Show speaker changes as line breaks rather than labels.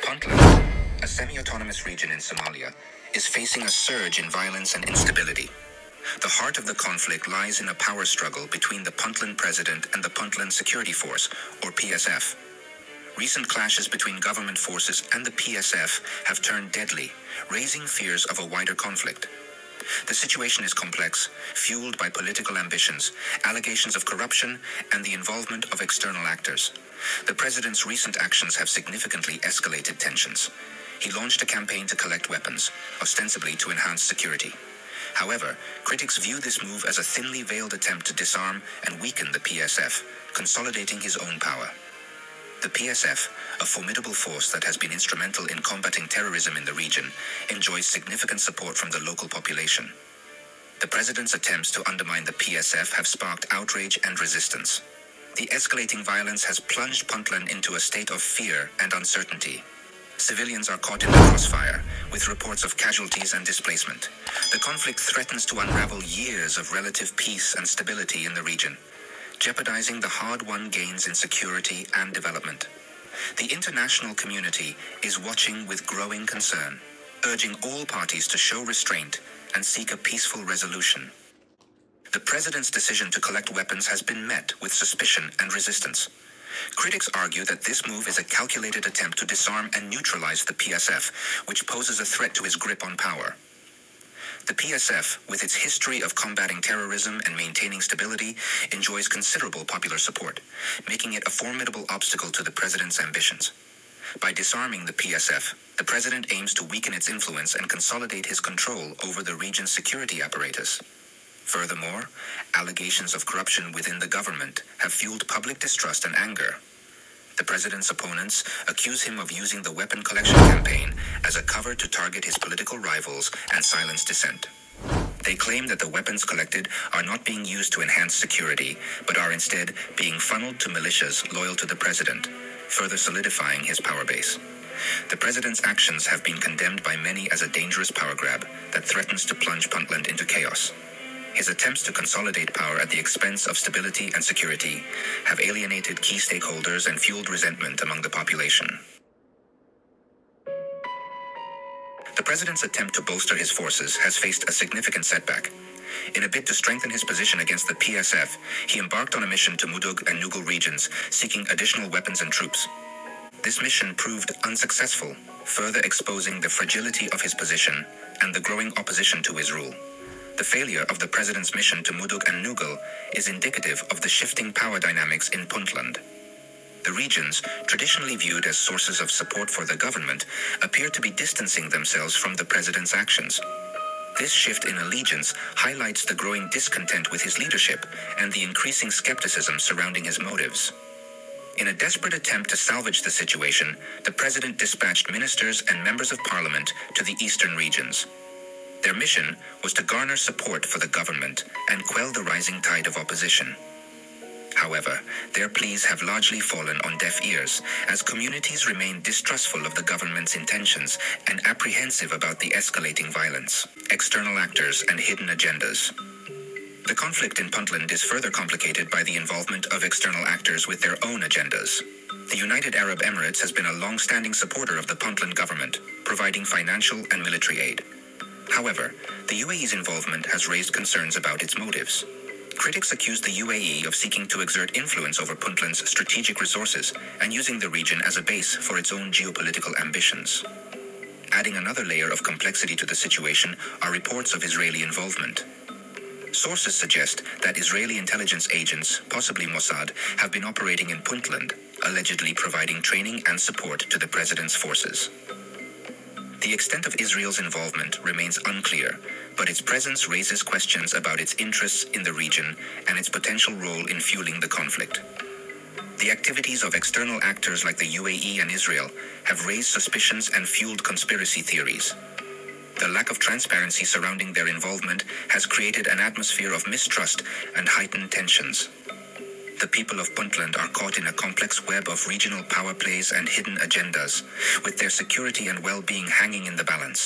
Puntland, a semi-autonomous region in Somalia, is facing a surge in violence and instability. The heart of the conflict lies in a power struggle between the Puntland President and the Puntland Security Force, or PSF. Recent clashes between government forces and the PSF have turned deadly, raising fears of a wider conflict. The situation is complex, fueled by political ambitions, allegations of corruption, and the involvement of external actors. The president's recent actions have significantly escalated tensions. He launched a campaign to collect weapons, ostensibly to enhance security. However, critics view this move as a thinly veiled attempt to disarm and weaken the PSF, consolidating his own power. The PSF, a formidable force that has been instrumental in combating terrorism in the region, enjoys significant support from the local population. The president's attempts to undermine the PSF have sparked outrage and resistance. The escalating violence has plunged Puntland into a state of fear and uncertainty. Civilians are caught in the crossfire, with reports of casualties and displacement. The conflict threatens to unravel years of relative peace and stability in the region, jeopardizing the hard-won gains in security and development. The international community is watching with growing concern, urging all parties to show restraint and seek a peaceful resolution. The president's decision to collect weapons has been met with suspicion and resistance. Critics argue that this move is a calculated attempt to disarm and neutralize the PSF, which poses a threat to his grip on power. The PSF, with its history of combating terrorism and maintaining stability, enjoys considerable popular support, making it a formidable obstacle to the president's ambitions. By disarming the PSF, the president aims to weaken its influence and consolidate his control over the region's security apparatus. Furthermore, allegations of corruption within the government have fueled public distrust and anger. The president's opponents accuse him of using the weapon collection campaign as a cover to target his political rivals and silence dissent. They claim that the weapons collected are not being used to enhance security, but are instead being funneled to militias loyal to the president, further solidifying his power base. The president's actions have been condemned by many as a dangerous power grab that threatens to plunge Puntland into chaos. His attempts to consolidate power at the expense of stability and security have alienated key stakeholders and fueled resentment among the population. The president's attempt to bolster his forces has faced a significant setback. In a bid to strengthen his position against the PSF, he embarked on a mission to Mudug and Nugal regions, seeking additional weapons and troops. This mission proved unsuccessful, further exposing the fragility of his position and the growing opposition to his rule. The failure of the president's mission to Mudug and Nugal is indicative of the shifting power dynamics in Puntland. The regions, traditionally viewed as sources of support for the government, appear to be distancing themselves from the president's actions. This shift in allegiance highlights the growing discontent with his leadership and the increasing skepticism surrounding his motives. In a desperate attempt to salvage the situation, the president dispatched ministers and members of parliament to the eastern regions. Their mission was to garner support for the government and quell the rising tide of opposition. However, their pleas have largely fallen on deaf ears, as communities remain distrustful of the government's intentions and apprehensive about the escalating violence, external actors, and hidden agendas. The conflict in Puntland is further complicated by the involvement of external actors with their own agendas. The United Arab Emirates has been a long-standing supporter of the Puntland government, providing financial and military aid. However, the UAE's involvement has raised concerns about its motives. Critics accuse the UAE of seeking to exert influence over Puntland's strategic resources and using the region as a base for its own geopolitical ambitions. Adding another layer of complexity to the situation are reports of Israeli involvement. Sources suggest that Israeli intelligence agents, possibly Mossad, have been operating in Puntland, allegedly providing training and support to the president's forces. The extent of Israel's involvement remains unclear, but its presence raises questions about its interests in the region and its potential role in fueling the conflict. The activities of external actors like the UAE and Israel have raised suspicions and fueled conspiracy theories. The lack of transparency surrounding their involvement has created an atmosphere of mistrust and heightened tensions. The people of Puntland are caught in a complex web of regional power plays and hidden agendas, with their security and well-being hanging in the balance.